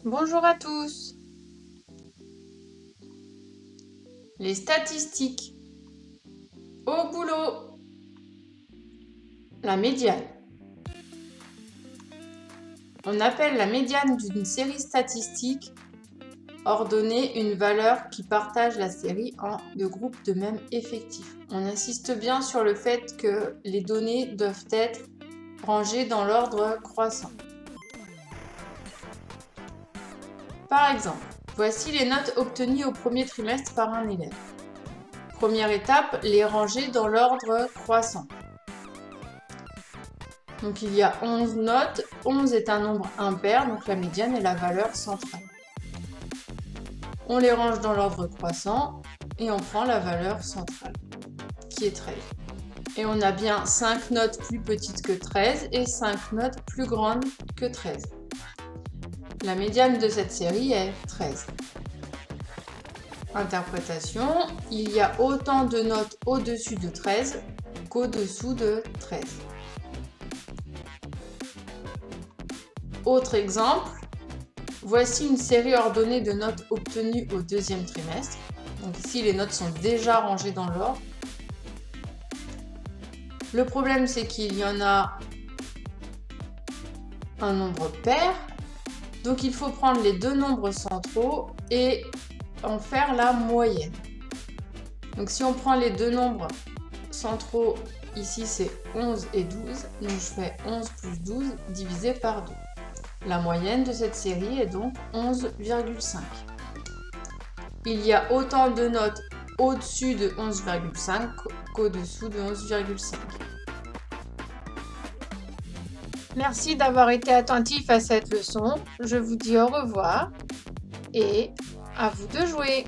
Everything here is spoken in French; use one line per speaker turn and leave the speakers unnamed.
Bonjour à tous. Les statistiques. Au boulot. La médiane. On appelle la médiane d'une série statistique ordonnée une valeur qui partage la série en deux groupes de même effectif. On insiste bien sur le fait que les données doivent être rangées dans l'ordre croissant. Par exemple, voici les notes obtenues au premier trimestre par un élève. Première étape, les ranger dans l'ordre croissant. Donc il y a 11 notes, 11 est un nombre impair, donc la médiane est la valeur centrale. On les range dans l'ordre croissant et on prend la valeur centrale, qui est 13. Et on a bien 5 notes plus petites que 13 et 5 notes plus grandes que 13. La médiane de cette série est 13. Interprétation, il y a autant de notes au-dessus de 13 qu'au-dessous de 13. Autre exemple, voici une série ordonnée de notes obtenues au deuxième trimestre. Donc ici, les notes sont déjà rangées dans l'ordre. Le problème, c'est qu'il y en a un nombre pair. Donc il faut prendre les deux nombres centraux et en faire la moyenne. Donc si on prend les deux nombres centraux, ici c'est 11 et 12. Donc je fais 11 plus 12 divisé par 2. La moyenne de cette série est donc 11,5. Il y a autant de notes au-dessus de 11,5 qu'au-dessous de 11,5. Merci d'avoir été attentif à cette leçon. Je vous dis au revoir et à vous de jouer.